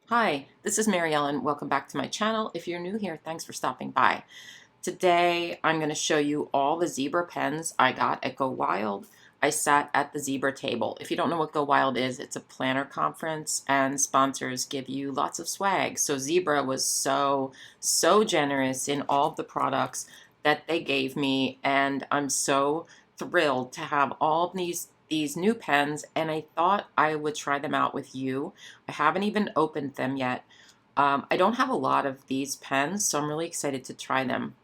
Hi, this is Mary Ellen. Welcome back to my channel. If you're new here, thanks for stopping by. Today, I'm going to show you all the zebra pens I got at Go Wild. I sat at the zebra table. If you don't know what Go Wild is, it's a planner conference and sponsors give you lots of swag. So Zebra was so generous in all of the products that they gave me, and I'm so thrilled to have all of these new pens, and I thought I would try them out with you. I haven't even opened them yet. I don't have a lot of these pens, so I'm really excited to try them.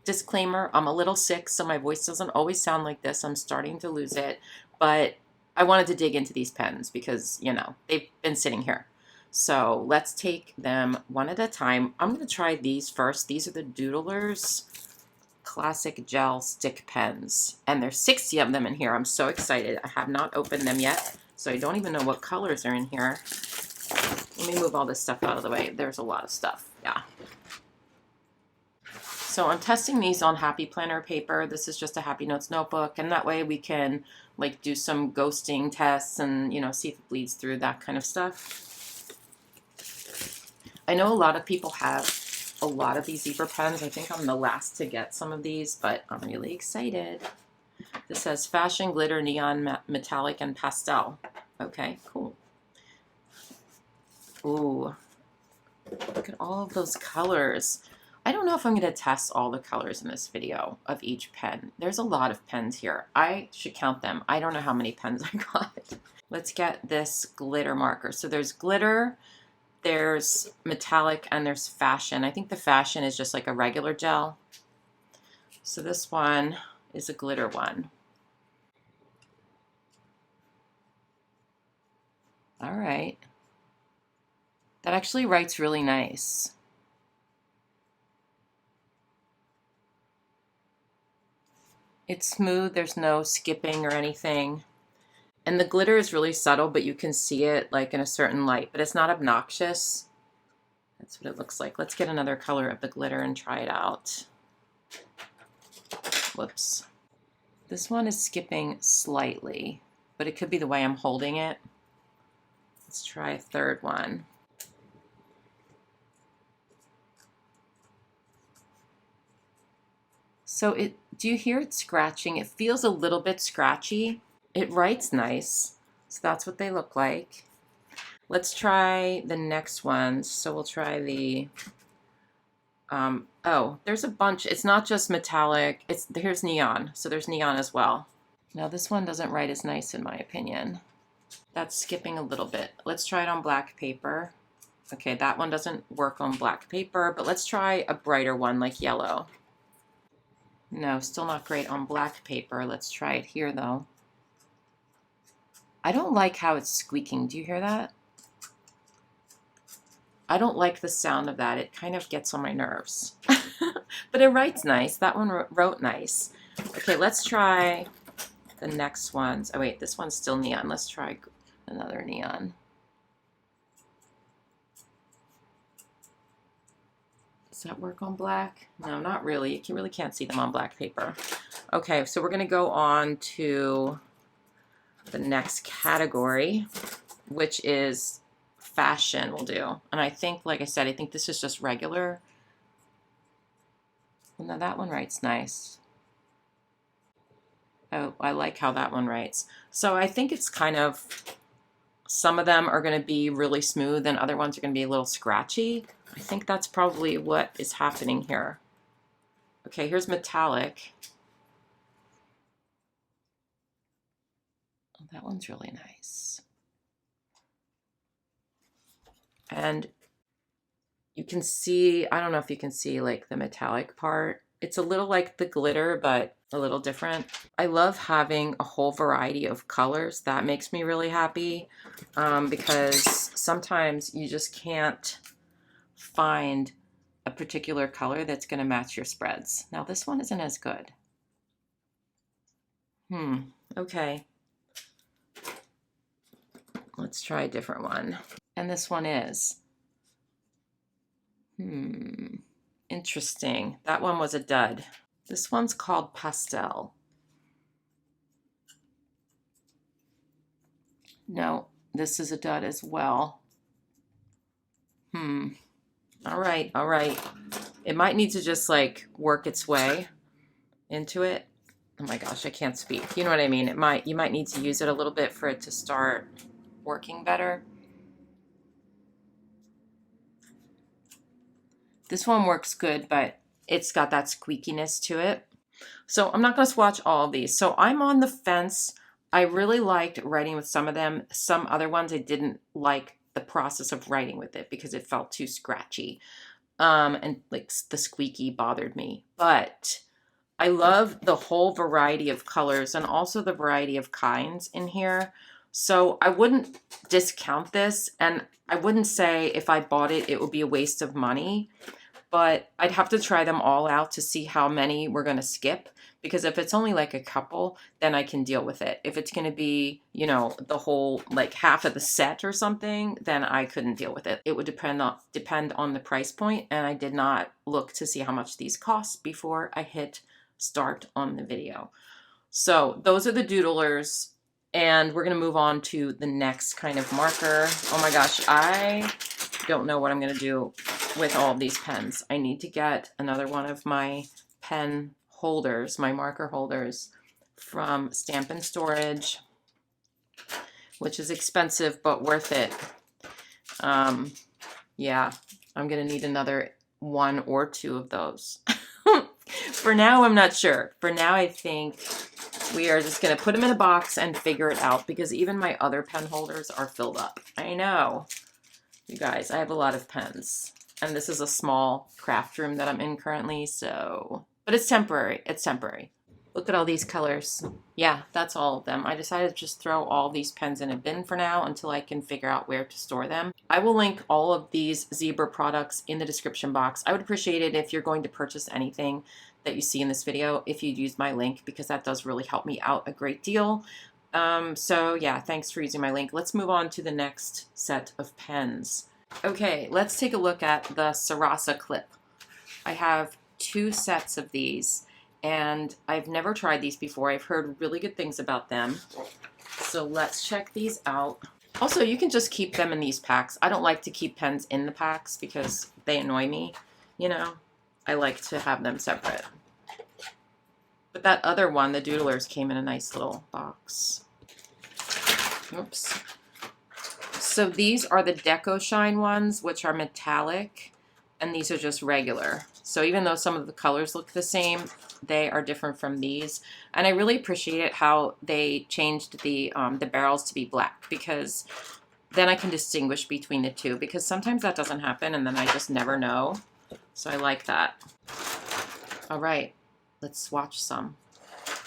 Disclaimer, I'm a little sick, so my voice doesn't always sound like this. I'm starting to lose it, but I wanted to dig into these pens because, they've been sitting here. So let's take them one at a time. I'm going to try these first. These are the Doodlerz classic gel stick pens, and there's 60 of them in here. I'm so excited. I have not opened them yet, so I don't even know what colors are in here. Let me move all this stuff out of the way. There's a lot of stuff. Yeah. So I'm testing these on Happy Planner paper. This is just a Happy Notes notebook, and that way we can do some ghosting tests and see if it bleeds through, that kind of stuff. I know a lot of people have a lot of these zebra pens. I think I'm the last to get some of these, but I'm really excited. This says fashion, glitter, neon, metallic, and pastel. Okay, cool. Ooh, look at all of those colors. I don't know if I'm going to test all the colors in this video of each pen. There's a lot of pens here. I should count them. I don't know how many pens I got. Let's get this glitter marker. So there's glitter, there's metallic, and there's fashion. I think the fashion is just like a regular gel. So this one is a glitter one. All right. That actually writes really nice. It's smooth, there's no skipping or anything. And the glitter is really subtle, but you can see it like in a certain light, but it's not obnoxious. That's what it looks like. Let's get another color of the glitter and try it out. Whoops. This one is skipping slightly, but it could be the way I'm holding it. Let's try a third one. So do you hear it scratching? It feels a little bit scratchy. It writes nice, so that's what they look like. Let's try the next ones. So we'll try the, oh, there's a bunch. It's not just metallic. Here's neon, so there's neon as well. Now this one doesn't write as nice in my opinion. That's skipping a little bit. Let's try it on black paper. Okay, that one doesn't work on black paper, but let's try a brighter one like yellow. No, still not great on black paper. Let's try it here though. I don't like how it's squeaking. Do you hear that? I don't like the sound of that. It kind of gets on my nerves. But it writes nice. That one wrote nice. Okay, let's try the next ones. Oh wait, this one's still neon. Let's try another neon. Does that work on black? No, not really. You really can't see them on black paper. Okay, so we're going to go on to the next category, which is fashion will do. And I think, like I said, I think this is just regular. Well, now that one writes nice. Oh, I like how that one writes. So I think it's kind of, some of them are going to be really smooth and other ones are going to be a little scratchy. I think that's probably what is happening here. Okay, here's metallic. Oh, that one's really nice. And you can see, I don't know if you can see like the metallic part. It's a little like the glitter, but a little different. I love having a whole variety of colors. That makes me really happy because sometimes you just can't find a particular color that's going to match your spreads. Now this one isn't as good. Okay. Let's try a different one. And this one is. Interesting. That one was a dud. This one's called Pastel. No, this is a dud as well. All right, all right. It might need to just like work its way into it. Oh my gosh, I can't speak. You know what I mean? You might need to use it a little bit for it to start working better. This one works good, but it's got that squeakiness to it. So I'm not going to swatch all of these. So I'm on the fence. I really liked writing with some of them. Some other ones I didn't like the process of writing with it because it felt too scratchy. And like the squeaky bothered me. But I love the whole variety of colors and also the variety of kinds in here. So I wouldn't discount this, and I wouldn't say if I bought it, it would be a waste of money. But I'd have to try them all out to see how many we're going to skip. Because if it's only like a couple, then I can deal with it. If it's going to be, you know, the whole, like half of the set or something, then I couldn't deal with it. It would depend on the price point, and I did not look to see how much these cost before I hit start on the video. So those are the Doodlers, and we're going to move on to the next kind of marker. Oh my gosh, I don't know what I'm going to do with all of these pens. I need to get another one of my pen holders, my marker holders from Stamp and Storage, which is expensive but worth it. Yeah, I'm gonna need another one or two of those. For now, I'm not sure. For now, I think we are just gonna put them in a box and figure it out, because even my other pen holders are filled up. I know, you guys, I have a lot of pens, and this is a small craft room that I'm in currently, so. But it's temporary. It's temporary. Look at all these colors. Yeah, that's all of them. I decided to just throw all these pens in a bin for now until I can figure out where to store them. I will link all of these Zebra products in the description box. I would appreciate it if you're going to purchase anything that you see in this video, if you'd use my link, because that does really help me out a great deal. So yeah, thanks for using my link. Let's move on to the next set of pens. Okay, let's take a look at the Sarasa clip. I have 2 sets of these, and I've never tried these before. I've heard really good things about them. So let's check these out. Also, you can just keep them in these packs. I don't like to keep pens in the packs because they annoy me, you know. I like to have them separate. But that other one, the Doodlerz, came in a nice little box. Oops. So these are the Deco Shine ones, which are metallic, and these are just regular. So even though some of the colors look the same, they are different from these. And I really appreciate how they changed the barrels to be black, because then I can distinguish between the two, because sometimes that doesn't happen and then I just never know. So I like that. All right, let's swatch some.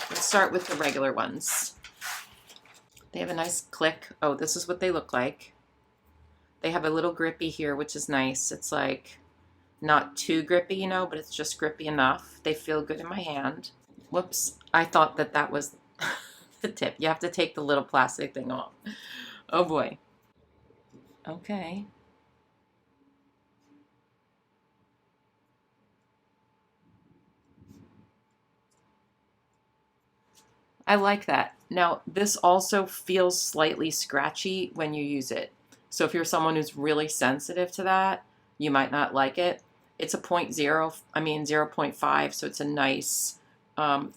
Let's start with the regular ones. They have a nice click. Oh, this is what they look like. They have a little grippy here, which is nice. It's like not too grippy, you know, but it's just grippy enough. They feel good in my hand. Whoops, I thought that that was the tip. You have to take the little plastic thing off. Oh boy. Okay. I like that. Now, this also feels slightly scratchy when you use it. So if you're someone who's really sensitive to that, you might not like it. It's a 0.5, so it's a nice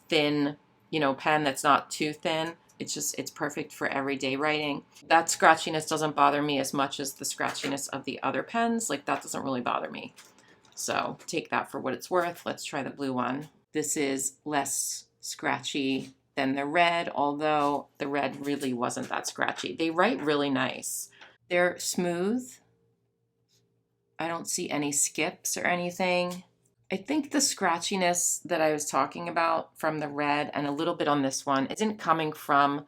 thin, you know, pen that's not too thin. It's perfect for everyday writing. That scratchiness doesn't bother me as much as the scratchiness of the other pens. Like, that doesn't really bother me. So take that for what it's worth. Let's try the blue one. This is less scratchy than the red, although the red really wasn't that scratchy. They write really nice. They're smooth. I don't see any skips or anything. I think the scratchiness that I was talking about from the red and a little bit on this one isn't coming from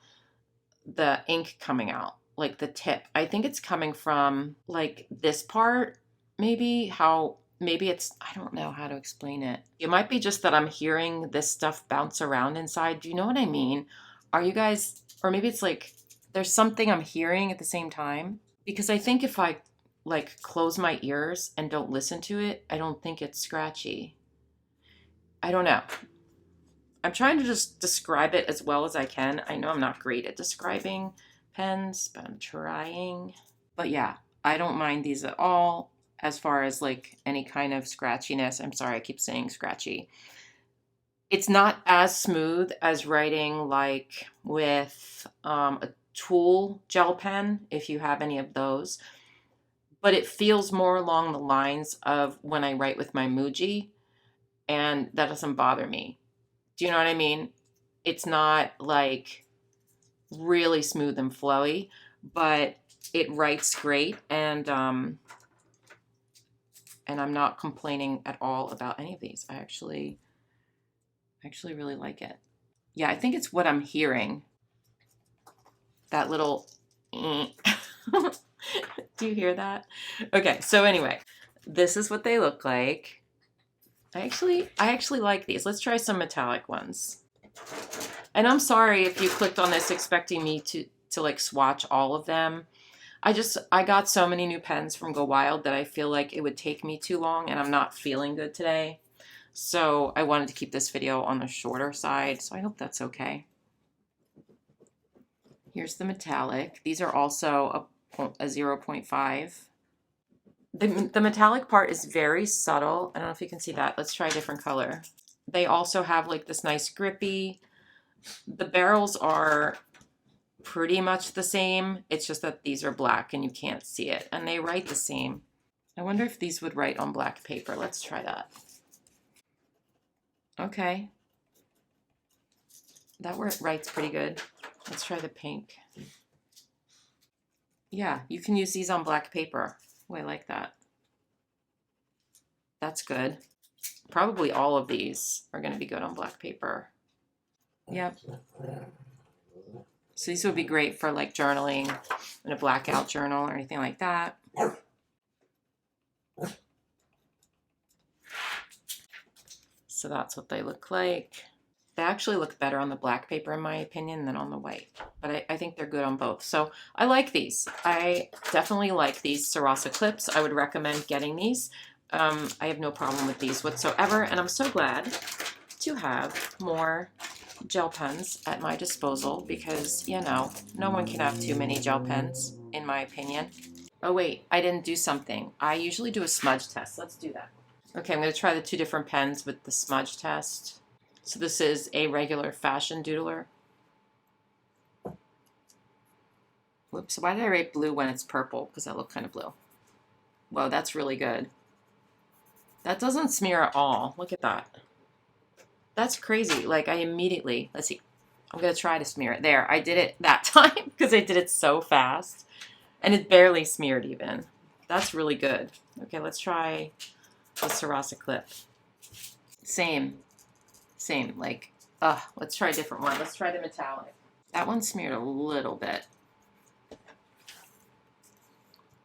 the ink coming out, like the tip. I think it's coming from like this part, maybe it's, I don't know how to explain it. It might be just that I'm hearing this stuff bounce around inside. Do you know what I mean? Are you guys, or maybe it's like there's something I'm hearing at the same time? Because I think if I like close my ears and don't listen to it, I don't think it's scratchy. I don't know. I'm trying to just describe it as well as I can. I know I'm not great at describing pens, but I'm trying. But yeah, I don't mind these at all. as far as like any kind of scratchiness. I'm sorry, I keep saying scratchy. It's not as smooth as writing like with a Tool gel pen, if you have any of those, but it feels more along the lines of when I write with my Muji, and that doesn't bother me. Do you know what I mean? It's not like really smooth and flowy, but it writes great, and I'm not complaining at all about any of these. I actually really like it. Yeah, I think it's what I'm hearing. That little do you hear that? Okay, so anyway, this is what they look like. I actually like these. Let's try some metallic ones. And I'm sorry if you clicked on this expecting me to like swatch all of them. I got so many new pens from Go Wild that I feel like it would take me too long, and I'm not feeling good today. So I wanted to keep this video on the shorter side, so I hope that's okay. Here's the metallic. These are also a 0.5. The metallic part is very subtle. I don't know if you can see that. Let's try a different color. They also have like this nice grippy. The barrels are pretty much the same. It's just that these are black and you can't see it. And they write the same. I wonder if these would write on black paper. Let's try that. Okay. That writes pretty good. Let's try the pink. Yeah, you can use these on black paper. Oh, I like that. That's good. Probably all of these are going to be good on black paper. Yep. So these would be great for like journaling in a blackout journal or anything like that. So that's what they look like. They actually look better on the black paper, in my opinion, than on the white. But I think they're good on both. So I like these. I definitely like these Sarasa clips. I would recommend getting these. I have no problem with these whatsoever. And I'm so glad to have more gel pens at my disposal because, you know, no one can have too many gel pens, in my opinion. Oh, wait, I didn't do something. I usually do a smudge test. Let's do that. Okay, I'm going to try the two different pens with the smudge test. So this is a regular fashion doodler. Whoops, why did I write blue when it's purple? Because that looked kind of blue. Whoa, that's really good. That doesn't smear at all. Look at that. That's crazy. Like I immediately, let's see. I'm going to try to smear it. There, I did it that time because I did it so fast. And it barely smeared even. That's really good. Okay, let's try the Sarasa clip. Same, like, let's try a different one. Let's try the metallic. That one smeared a little bit.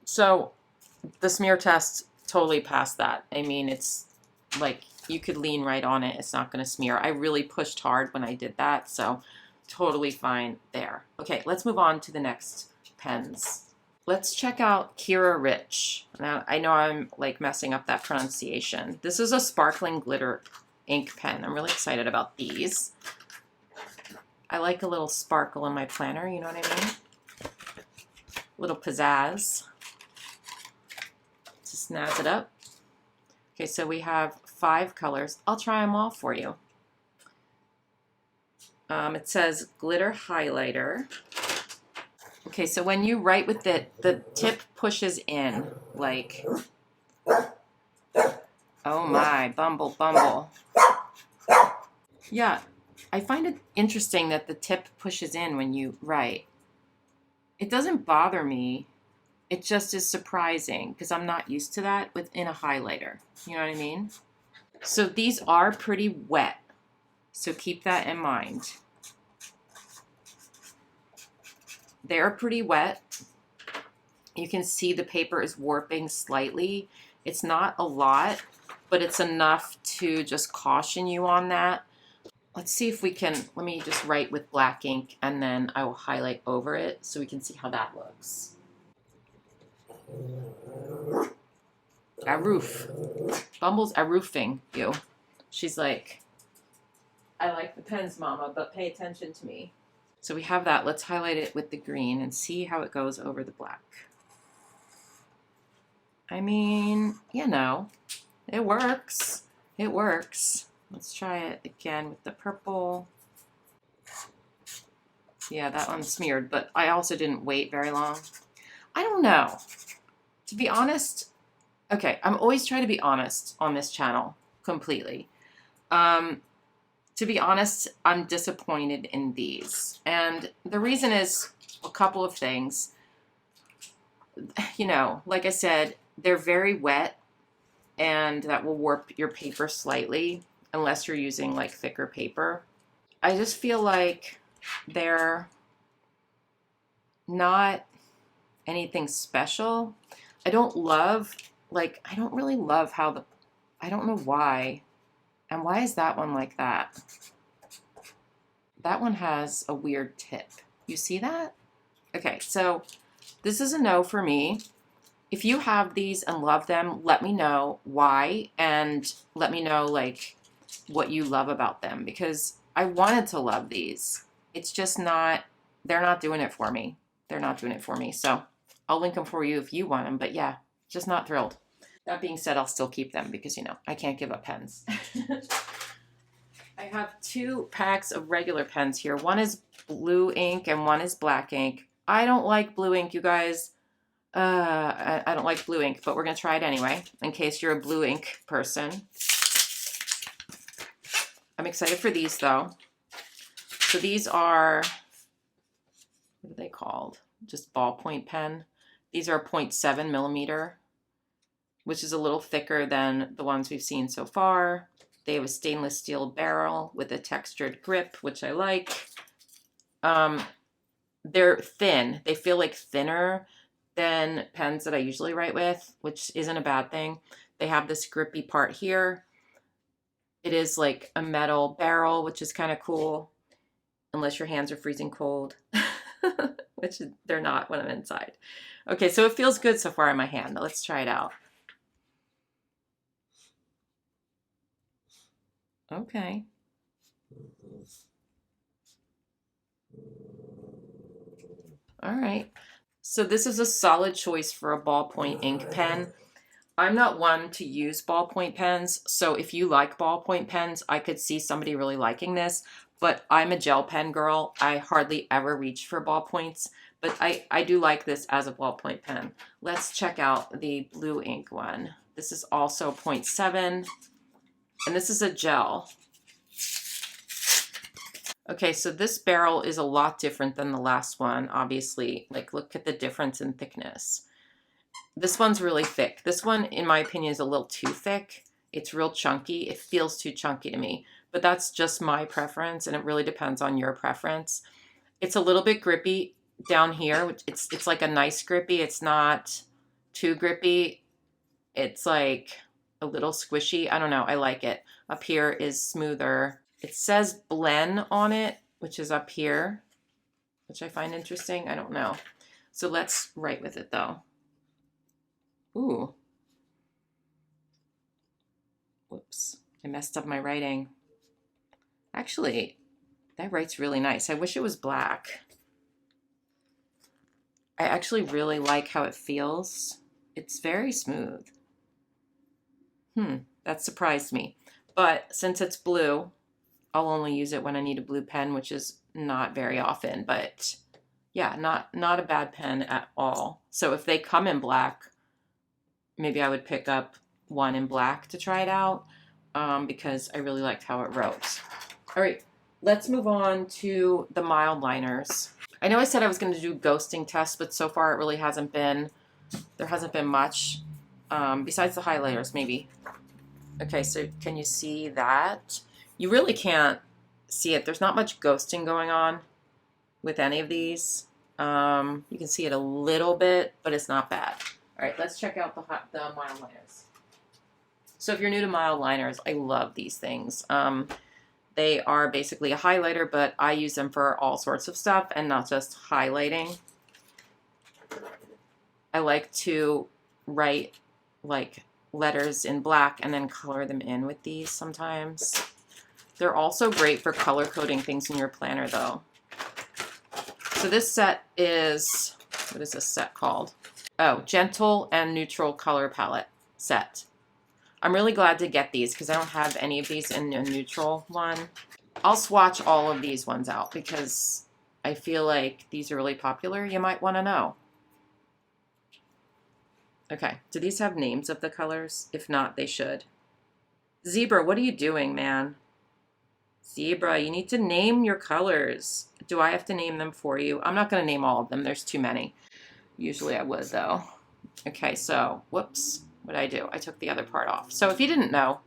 So the smear test totally passed that. I mean, it's like you could lean right on it. It's not going to smear. I really pushed hard when I did that, so totally fine there. Okay, let's move on to the next pens. Let's check out Kirarich. Now, I know I'm like messing up that pronunciation. This is a sparkling glitter ink pen. I'm really excited about these. I like a little sparkle in my planner, you know what I mean? A little pizzazz. To snazz it up. Okay, so we have 5 colors. I'll try them all for you. It says glitter highlighter. Okay, so when you write with it, the tip pushes in, like, oh my, bumble. Yeah, I find it interesting that the tip pushes in when you write. It doesn't bother me. It just is surprising because I'm not used to that within a highlighter. You know what I mean? So these are pretty wet, so keep that in mind. They're pretty wet. You can see the paper is warping slightly. It's not a lot, but it's enough to just caution you on that. Let's see if we can, let me just write with black ink and then I will highlight over it so we can see how that looks. Aroof. Bumble's aroofing you. She's like, I like the pens, Mama, but pay attention to me. So we have that. Let's highlight it with the green and see how it goes over the black. I mean, you know, it works. It works. Let's try it again with the purple. Yeah, that one's smeared, but I also didn't wait very long. I don't know. To be honest, okay, I'm always trying to be honest on this channel completely. To be honest, I'm disappointed in these. And the reason is a couple of things. You know, like I said, they're very wet and that will warp your paper slightly unless you're using like thicker paper. I just feel like they're not anything special. I don't really love how I don't know why. And why is that one like that? That one has a weird tip. You see that? Okay, so this is a no for me. If you have these and love them, let me know why and let me know like what you love about them, because I wanted to love these. It's just not, they're not doing it for me. They're not doing it for me. So I'll link them for you if you want them, but yeah, just not thrilled. That being said, I'll still keep them because, you know, I can't give up pens. I have 2 packs of regular pens here. One is blue ink and one is black ink. I don't like blue ink, you guys. I don't like blue ink, but we're going to try it anyway, in case you're a blue ink person. I'm excited for these, though. So these are, what are they called? Just ballpoint pen. These are 0.7 millimeter, which is a little thicker than the ones we've seen so far. They have a stainless steel barrel with a textured grip, which I like. They're thin. They feel like thinner than pens that I usually write with, which isn't a bad thing. They have this grippy part here. It is like a metal barrel, which is kind of cool, unless your hands are freezing cold, which they're not when I'm inside. Okay, so it feels good so far in my hand. Let's try it out. Okay. All right. So this is a solid choice for a ballpoint ink pen. I'm not one to use ballpoint pens, so if you like ballpoint pens, I could see somebody really liking this, but I'm a gel pen girl. I hardly ever reach for ballpoints, but I do like this as a ballpoint pen. Let's check out the blue ink one. This is also 0.7, and this is a gel. Okay, so this barrel is a lot different than the last one, obviously. Like, look at the difference in thickness. This one's really thick. This one, in my opinion, is a little too thick. It's real chunky. It feels too chunky to me, but that's just my preference, and it really depends on your preference. It's a little bit grippy down here. It's like a nice grippy. It's not too grippy. It's like a little squishy. I don't know. I like it. Up here is smoother. It says blend on it, which is up here, which I find interesting. I don't know. So let's write with it, though. Ooh. Whoops. I messed up my writing. Actually, that writes really nice. I wish it was black. I actually really like how it feels. It's very smooth. That surprised me. But since it's blue, I'll only use it when I need a blue pen, which is not very often. But yeah, not a bad pen at all. So if they come in black, maybe I would pick up one in black to try it out because I really liked how it wrote. All right, let's move on to the Mildliners. I know I said I was going to do ghosting tests, but so far it really hasn't been, there hasn't been much besides the highlighters maybe. Okay, so can you see that? You really can't see it. There's not much ghosting going on with any of these. You can see it a little bit, but it's not bad. All right, let's check out the Mildliners. So if you're new to Mildliners, I love these things. They are basically a highlighter, but I use them for all sorts of stuff and not just highlighting. I like to write like letters in black and then color them in with these sometimes. They're also great for color coding things in your planner, though. So this set is, what is this set called? Oh, gentle and neutral color palette set. I'm really glad to get these because I don't have any of these in a neutral one. I'll swatch all of these ones out because I feel like these are really popular. You might want to know. Okay, do these have names of the colors? If not, they should. Zebra, what are you doing, man? Zebra, you need to name your colors. Do I have to name them for you? I'm not going to name all of them. There's too many. Usually I would, though. Okay, so, whoops. What did I do? I took the other part off. So if you didn't know,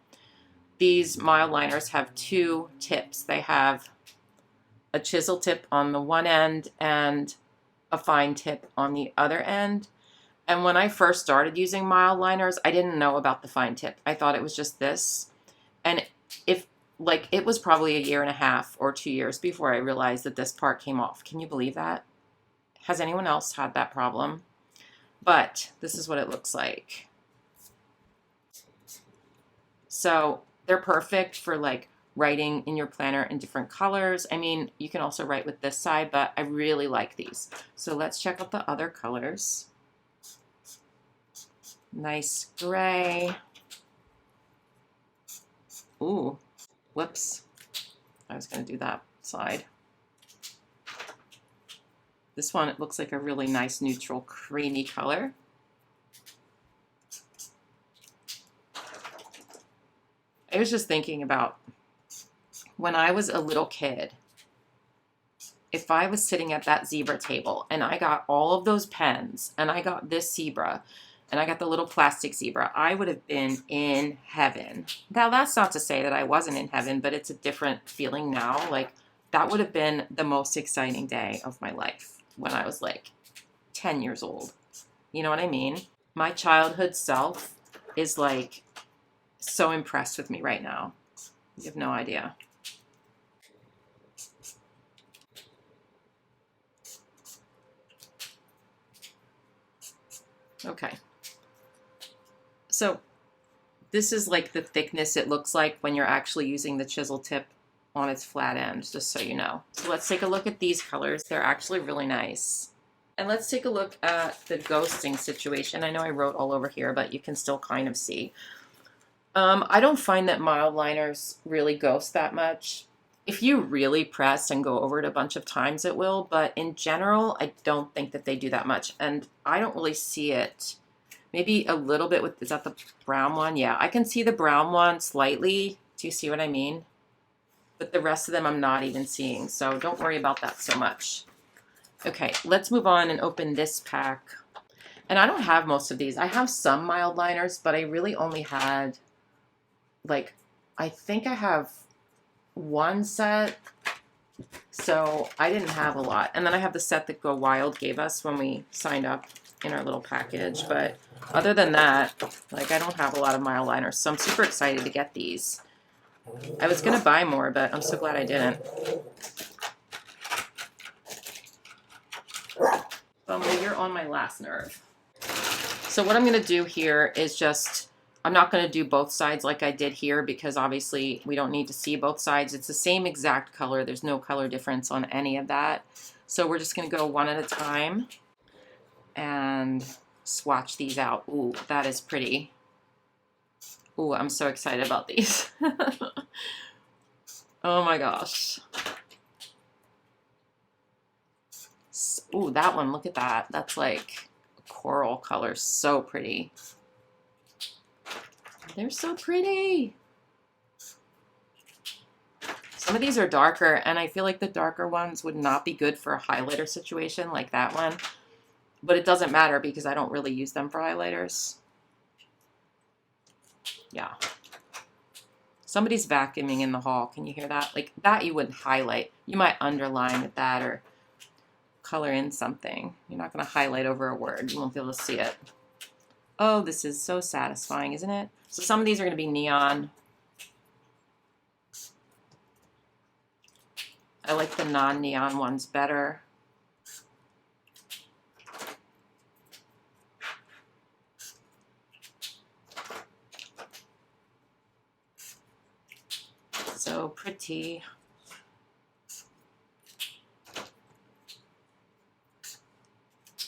these Mildliners have two tips. They have a chisel tip on the one end and a fine tip on the other end. And when I first started using Mildliners, I didn't know about the fine tip. I thought it was just this. And it was probably a year and a half or 2 years before I realized that this part came off. Can you believe that? Has anyone else had that problem? But this is what it looks like. So they're perfect for like writing in your planner in different colors. I mean, you can also write with this side, but I really like these. So let's check out the other colors. Nice gray. Ooh, whoops. I was going to do that side. This one, it looks like a really nice neutral creamy color. I was just thinking about when I was a little kid, if I was sitting at that zebra table and I got all of those pens and I got this zebra and I got the little plastic zebra, I would have been in heaven. Now, that's not to say that I wasn't in heaven, but it's a different feeling now. Like, that would have been the most exciting day of my life when I was like 10 years old. You know what I mean? My childhood self is like so impressed with me right now. You have no idea. Okay. So this is like the thickness it looks like when you're actually using the chisel tip on its flat end, just so you know. So let's take a look at these colors. They're actually really nice. And let's take a look at the ghosting situation. I know I wrote all over here, but you can still kind of see. I don't find that Mildliners really ghost that much. If you really press and go over it a bunch of times, it will, but in general, I don't think that they do that much, and I don't really see it. Maybe a little bit with, is that the brown one? Yeah, I can see the brown one slightly. Do you see what I mean? But the rest of them I'm not even seeing, so don't worry about that so much. Okay, let's move on and open this pack. And I don't have most of these. I have some Mildliners, but I really only had, like, I think I have one set, so I didn't have a lot. And then I have the set that Go Wild gave us when we signed up in our little package, but other than that, like, I don't have a lot of Mildliners, so I'm super excited to get these. I was gonna buy more, but I'm so glad I didn't. Bumble, you're on my last nerve. So what I'm gonna do here is just, I'm not going to do both sides like I did here because obviously we don't need to see both sides. It's the same exact color. There's no color difference on any of that. So we're just going to go one at a time and swatch these out. Ooh, that is pretty. Ooh, I'm so excited about these. Oh my gosh. Ooh, that one, look at that. That's like a coral color. So pretty. They're so pretty. Some of these are darker, and I feel like the darker ones would not be good for a highlighter situation like that one. But it doesn't matter because I don't really use them for highlighters. Yeah. Somebody's vacuuming in the hall. Can you hear that? Like that you wouldn't highlight. You might underline with that or color in something. You're not going to highlight over a word. You won't be able to see it. Oh, this is so satisfying, isn't it? So some of these are going to be neon. I like the non-neon ones better. So pretty.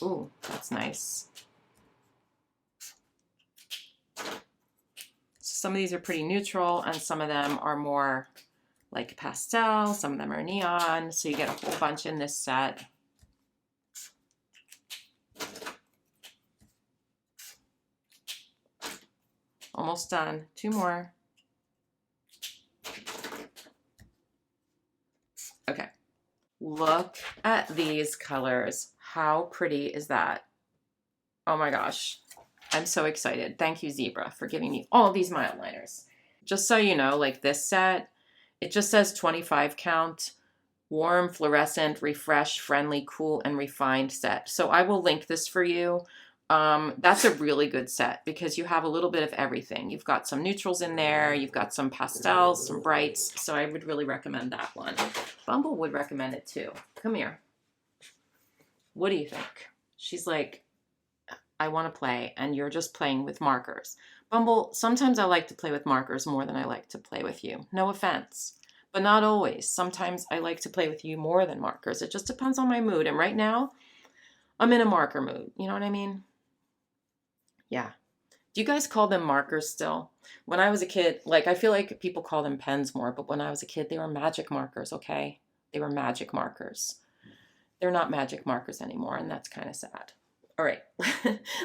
Ooh, that's nice. Some of these are pretty neutral and some of them are more like pastel, some of them are neon, so you get a whole bunch in this set. Almost done. 2 more. Okay. Look at these colors. How pretty is that? Oh my gosh. I'm so excited. Thank you, Zebra, for giving me all these Mildliners. Just so you know, like this set, it just says 25 count, warm, fluorescent, refresh, friendly, cool, and refined set. So I will link this for you. That's a really good set because you have a little bit of everything. You've got some neutrals in there, you've got some pastels, some brights, so I would really recommend that one. Bumble would recommend it too. Come here. What do you think? She's like, I want to play, and you're just playing with markers. Bumble, sometimes I like to play with markers more than I like to play with you. No offense, but not always. Sometimes I like to play with you more than markers. It just depends on my mood, and right now, I'm in a marker mood. You know what I mean? Yeah. Do you guys call them markers still? When I was a kid, like I feel like people call them pens more, but when I was a kid, they were magic markers, okay? They were magic markers. They're not magic markers anymore, and that's kind of sad. All right,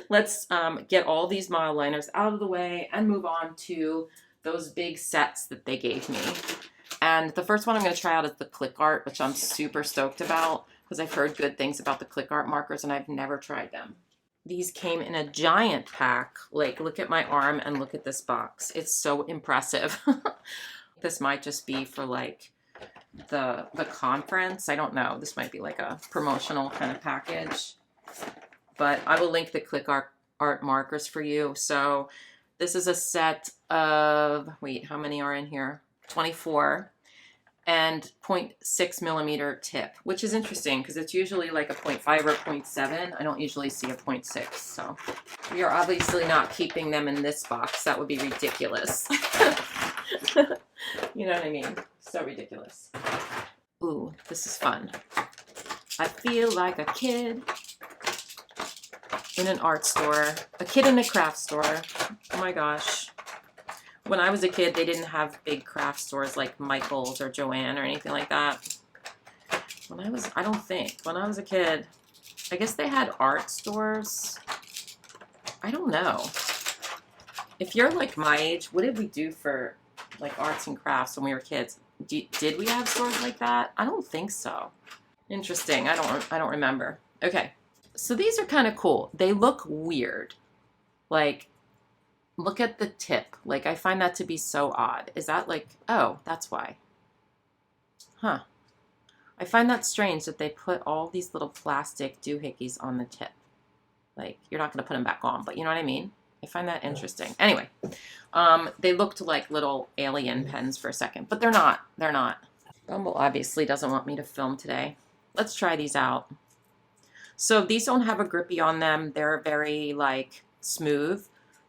let's get all these Mildliners out of the way and move on to those big sets that they gave me. And the first one I'm going to try out is the Clickart, which I'm super stoked about because I've heard good things about the Clickart markers and I've never tried them. These came in a giant pack. Like, look at my arm and look at this box. It's so impressive. This might just be for like the conference. I don't know. This might be like a promotional kind of package. But I will link the Clickart markers for you. So this is a set of, wait, how many are in here? 24 and 0.6 millimeter tip, which is interesting because it's usually like a 0.5 or 0.7. I don't usually see a 0.6. So we are obviously not keeping them in this box. That would be ridiculous. You know what I mean? So ridiculous. Ooh, this is fun. I feel like a kid in an art store, a kid in a craft store. Oh my gosh. When I was a kid, they didn't have big craft stores like Michael's or Joann or anything like that. I don't think. When I was a kid, I guess they had art stores. I don't know. If you're like my age, what did we do for like arts and crafts when we were kids? Did we have stores like that? I don't think so. Interesting. I don't remember. Okay. So these are kind of cool. They look weird. Like, look at the tip. Like, I find that to be so odd. Is that like, oh, that's why. Huh. I find that strange that they put all these little plastic doohickeys on the tip. Like, you're not going to put them back on, but you know what I mean? I find that interesting. Anyway, they looked like little alien pens for a second, but they're not. They're not. Bumble obviously doesn't want me to film today. Let's try these out. So these don't have a grippy on them. They're very like smooth,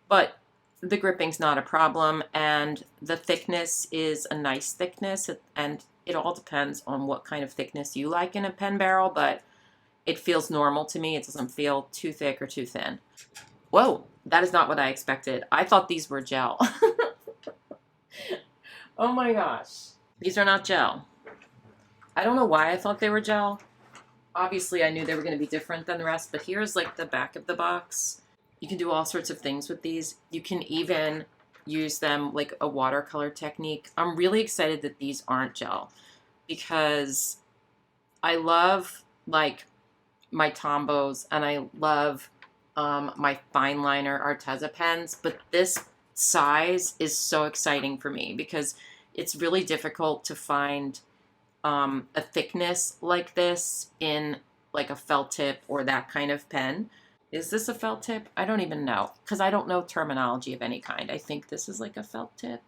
but the gripping's not a problem. And the thickness is a nice thickness. And it all depends on what kind of thickness you like in a pen barrel, but it feels normal to me. It doesn't feel too thick or too thin. Whoa, that is not what I expected. I thought these were gel. Oh my gosh. These are not gel. I don't know why I thought they were gel. Obviously, I knew they were going to be different than the rest, but here's like the back of the box. You can do all sorts of things with these. You can even use them like a watercolor technique. I'm really excited that these aren't gel because I love like my Tombos and I love my fine liner Arteza pens, but this size is so exciting for me because it's really difficult to find a thickness like this in like a felt tip or that kind of pen. Is this a felt tip? I don't even know because I don't know terminology of any kind. I think this is like a felt tip.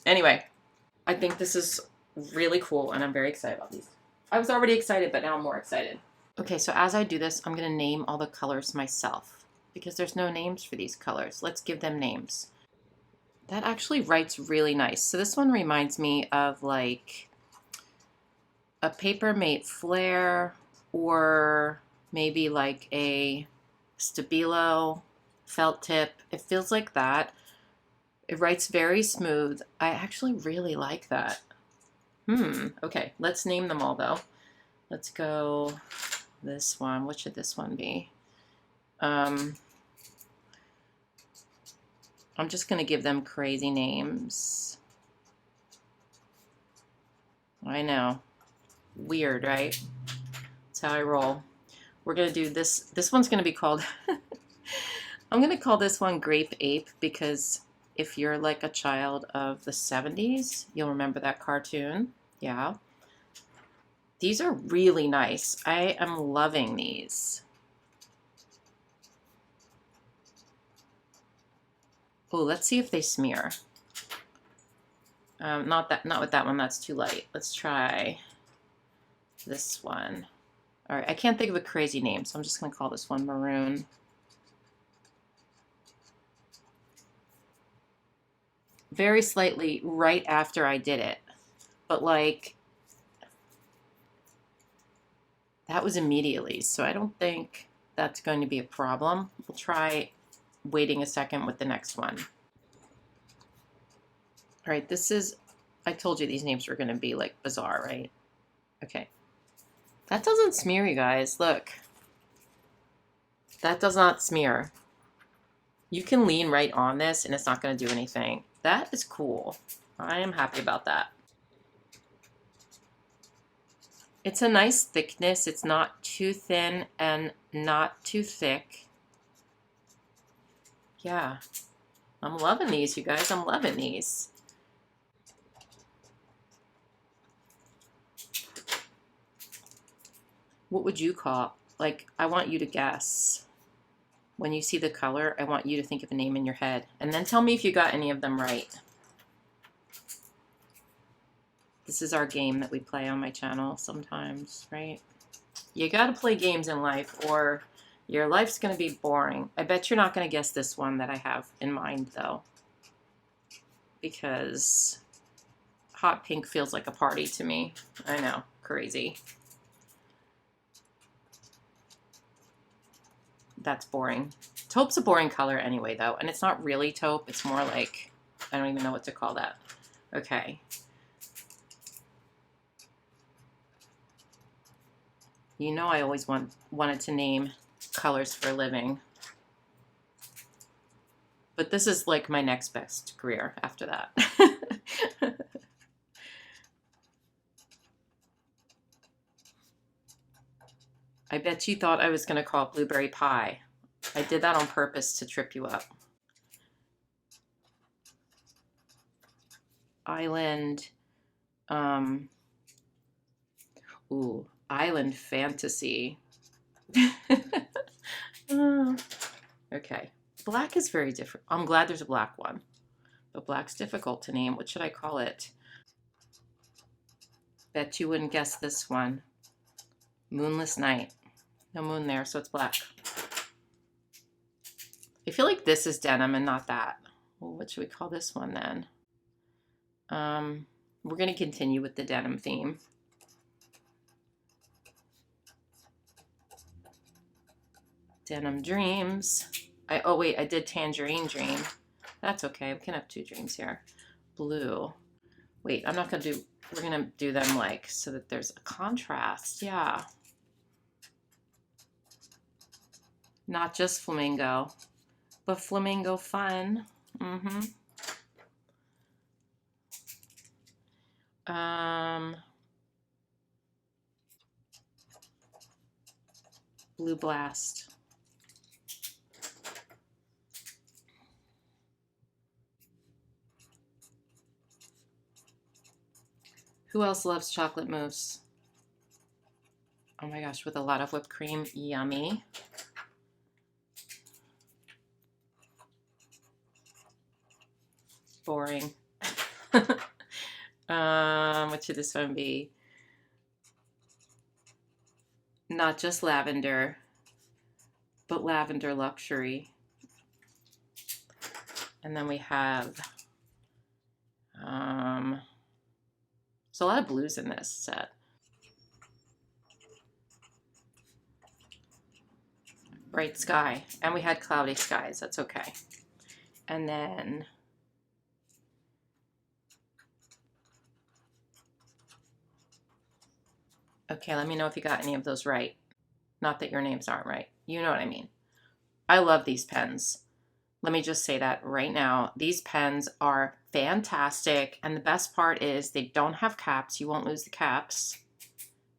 Anyway, I think this is really cool and I'm very excited about these. I was already excited, but now I'm more excited. Okay, so as I do this, I'm going to name all the colors myself because there's no names for these colors. Let's give them names. That actually writes really nice. So this one reminds me of like a Paper Mate Flare or maybe like a Stabilo. felt tip. It feels like that. It writes very smooth. I actually really like that. Okay, let's name them all though. Let's go this one. What should this one be? I'm just gonna give them crazy names. I know. Weird, right? That's how I roll. We're gonna do this. This one's gonna be called, I'm gonna call this one Grape Ape because if you're like a child of the 70s, you'll remember that cartoon. Yeah. These are really nice. I am loving these. Oh, let's see if they smear. Not with that one. That's too light. Let's try this one. All right, I can't think of a crazy name, so I'm just gonna call this one Maroon. Very slightly right after I did it, but like that was immediately, so I don't think that's going to be a problem. We'll try waiting a second with the next one. All right, this is, I told you these names were going to be like bizarre, right? Okay. That doesn't smear, you guys. Look. That does not smear. You can lean right on this and it's not going to do anything. That is cool. I am happy about that. It's a nice thickness. It's not too thin and not too thick. Yeah. I'm loving these, you guys. I'm loving these. What would you call? Like, I want you to guess. When you see the color, I want you to think of a name in your head. And then tell me if you got any of them right. This is our game that we play on my channel sometimes, right? You gotta play games in life or your life's gonna be boring. I bet you're not gonna guess this one that I have in mind though. Because hot pink feels like a party to me. I know, crazy. That's boring. Taupe's a boring color anyway, though, and it's not really taupe. It's more like, I don't even know what to call that. Okay. You know I always wanted to name colors for a living. But this is like my next best career after that. I bet you thought I was going to call it blueberry pie. I did that on purpose to trip you up. Island, ooh, Island Fantasy. Okay, black is very different. I'm glad there's a black one, but black's difficult to name. What should I call it? Bet you wouldn't guess this one. Moonless Night. No moon there, so it's black. I feel like this is denim and not that. Well, what should we call this one then? We're going to continue with the denim theme. Denim Dreams. Oh wait, I did Tangerine Dream. That's okay, we can have two dreams here. Blue. Wait, I'm not going to do, we're going to do them like so that there's a contrast. Yeah. Not just flamingo, but flamingo fun. Blue Blast. Who else loves chocolate mousse? Oh my gosh, with a lot of whipped cream, yummy. Boring. What should this one be? Not just lavender, but lavender luxury. And then we have, there's a lot of blues in this set. bright sky. And we had cloudy skies. That's okay. And then okay, let me know if you got any of those right. Not that your names aren't right. You know what I mean. I love these pens. Let me just say that right now. These pens are fantastic. And the best part is they don't have caps. You won't lose the caps.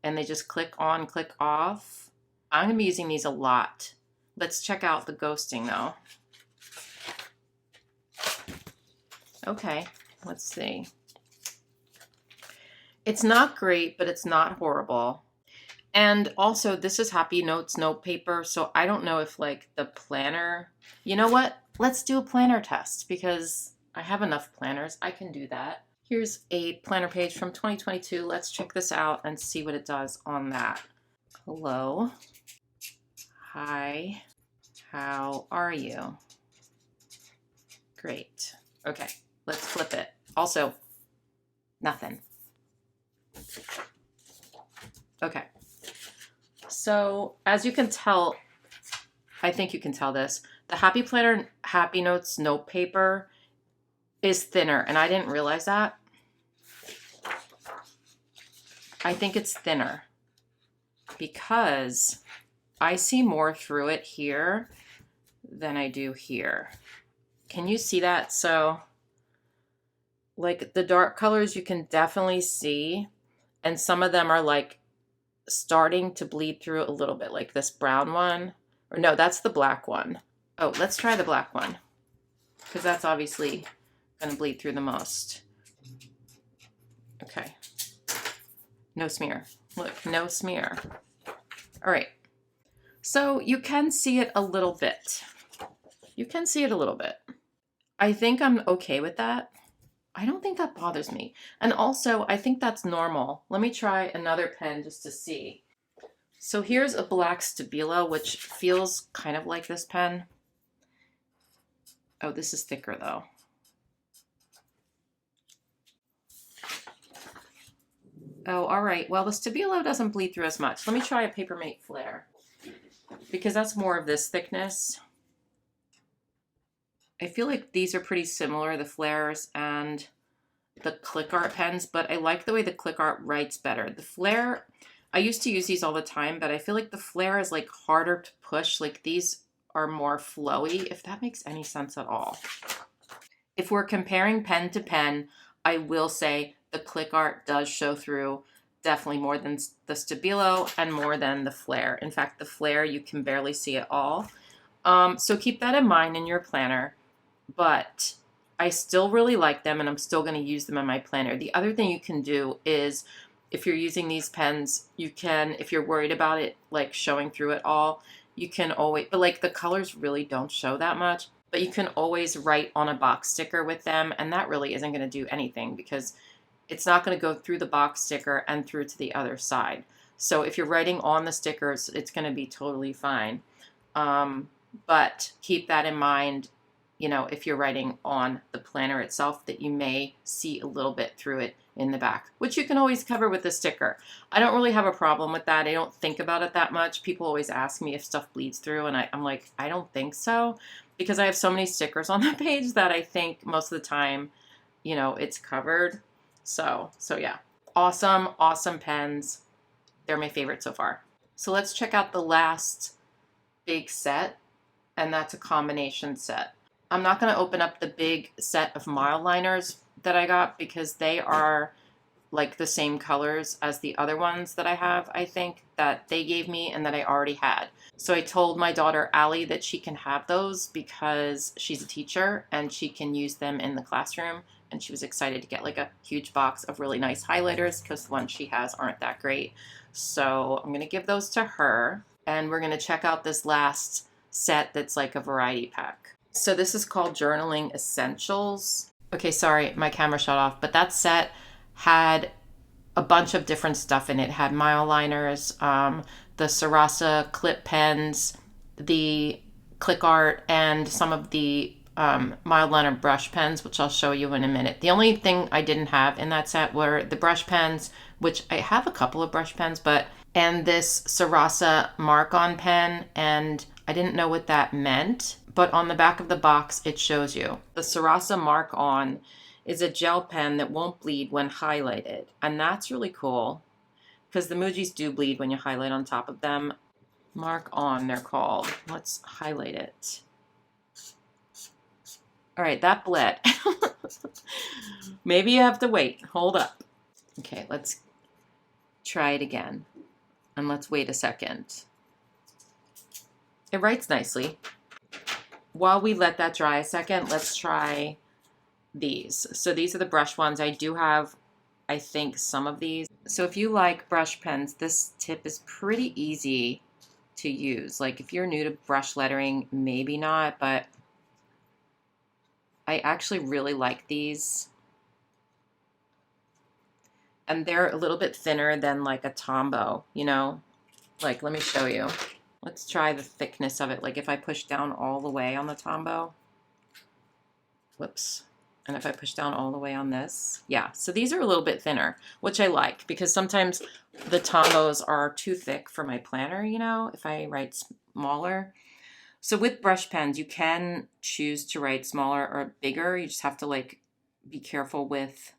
And they just click on, click off. I'm going to be using these a lot. Let's check out the ghosting though. Okay, let's see. It's not great, but it's not horrible. And also, this is Happy Notes note paper, so I don't know if like the planner, you know what? Let's do a planner test because I have enough planners. I can do that. Here's a planner page from 2022. Let's check this out and see what it does on that. Hello. Hi. How are you? Great. Okay, let's flip it. Also, nothing. Okay. So as you can tell, I think you can tell this, the Happy Planner Happy Notes note paper is thinner, and I didn't realize that. I think it's thinner because I see more through it here than I do here. Can you see that? So like the dark colors you can definitely see, and some of them are like starting to bleed through a little bit, like this brown one. Or no, that's the black one. Oh, let's try the black one because that's obviously going to bleed through the most. Okay. No smear. Look, no smear. All right. So you can see it a little bit. You can see it a little bit. I think I'm okay with that. I don't think that bothers me. And also, I think that's normal. Let me try another pen just to see. So here's a black Stabilo, which feels kind of like this pen. Oh, this is thicker though. Oh, all right. Well, the Stabilo doesn't bleed through as much. Let me try a Papermate Flare because that's more of this thickness. I feel like these are pretty similar, the Flares and the Clickart pens, but I like the way the Clickart writes better. The Flare, I used to use these all the time, but I feel like the Flare is like harder to push. Like these are more flowy, if that makes any sense at all. If we're comparing pen to pen, I will say the Clickart does show through definitely more than the Stabilo and more than the Flare. In fact, the Flare, you can barely see it all. So keep that in mind in your planner. But I still really like them and I'm still going to use them in my planner. The other thing you can do is if you're using these pens, you can, if you're worried about it like showing through it all, you can always, but like the colors really don't show that much, but you can always write on a box sticker with them, and that really isn't going to do anything because it's not going to go through the box sticker and through to the other side. So if you're writing on the stickers, it's going to be totally fine. But keep that in mind, you know, if you're writing on the planner itself, that you may see a little bit through it in the back, which you can always cover with a sticker. I don't really have a problem with that. I don't think about it that much. People always ask me if stuff bleeds through, and I'm like, I don't think so, because I have so many stickers on the page that I think most of the time, you know, it's covered. So yeah, awesome, awesome pens. They're my favorite so far. So let's check out the last big set, and that's a combination set. I'm not going to open up the big set of Mildliners that I got because they are like the same colors as the other ones that I have, I think, that they gave me and that I already had. So I told my daughter Allie that she can have those because she's a teacher and she can use them in the classroom, and she was excited to get like a huge box of really nice highlighters because the ones she has aren't that great. So I'm going to give those to her, and we're going to check out this last set that's like a variety pack. So this is called Journaling Essentials. Okay, sorry, my camera shut off, but that set had a bunch of different stuff in it. It had Mildliners, the Sarasa clip pens, the Clickart, and some of the Mildliner brush pens, which I'll show you in a minute. The only thing I didn't have in that set were the brush pens, which I have a couple of brush pens, and this Sarasa mark-on pen, and I didn't know what that meant, but on the back of the box, it shows you. The Sarasa Mark On is a gel pen that won't bleed when highlighted. And that's really cool because the Mujis do bleed when you highlight on top of them. Mark On, they're called. Let's highlight it. All right, that bled. Maybe you have to wait. Hold up. Okay, let's try it again. And let's wait a second. It writes nicely. While we let that dry a second, let's try these. So these are the brush ones. I do have, I think, some of these. So if you like brush pens, this tip is pretty easy to use. Like if you're new to brush lettering, maybe not, but I actually really like these. And they're a little bit thinner than like a Tombow, you know? Like, let me show you. Let's try the thickness of it. Like if I push down all the way on the Tombow, whoops. And if I push down all the way on this, yeah. So these are a little bit thinner, which I like because sometimes the Tombows are too thick for my planner, you know, if I write smaller. So with brush pens, you can choose to write smaller or bigger. You just have to like be careful with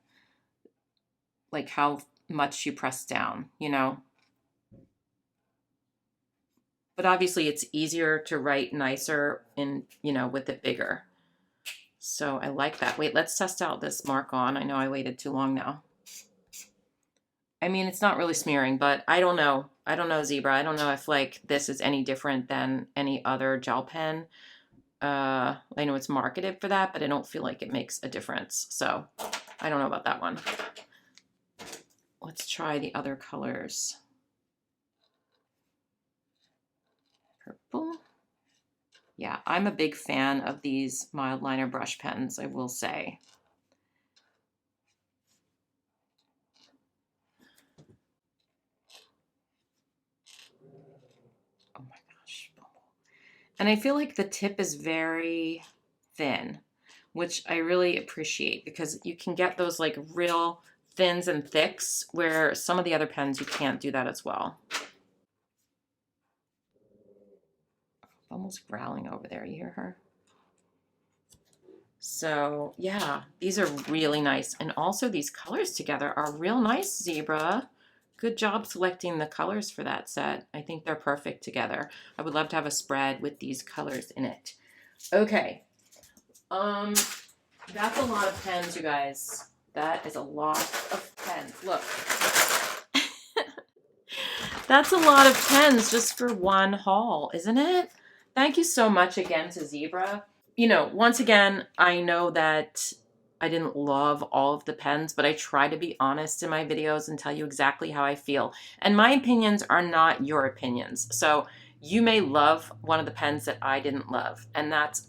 like how much you press down, you know. But obviously it's easier to write nicer in, you know, with it bigger. So I like that. Wait, let's test out this Mark On. I know I waited too long now. I mean, it's not really smearing, but I don't know. I don't know, Zebra. I don't know if like this is any different than any other gel pen. I know it's marketed for that, but I don't feel like it makes a difference. So I don't know about that one. Let's try the other colors. Purple. Yeah, I'm a big fan of these Mildliner brush pens, I will say. Oh my gosh. And I feel like the tip is very thin, which I really appreciate because you can get those like real thins and thicks where some of the other pens you can't do that as well. Almost growling over there, you hear her? So yeah, these are really nice. And also these colors together are real nice, Zebra. Good job selecting the colors for that set. I think they're perfect together. I would love to have a spread with these colors in it. Okay. That's a lot of pens, you guys. That is a lot of pens. Look. That's a lot of pens just for one haul, isn't it? Thank you so much again to Zebra. You know, once again, I know that I didn't love all of the pens, but I try to be honest in my videos and tell you exactly how I feel. And my opinions are not your opinions. So you may love one of the pens that I didn't love, and that's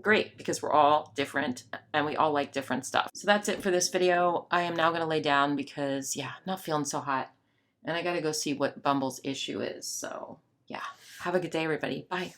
great because we're all different and we all like different stuff. So that's it for this video. I am now going to lay down because, yeah, I'm not feeling so hot. And I got to go see what Bumble's issue is. So, yeah, have a good day, everybody. Bye.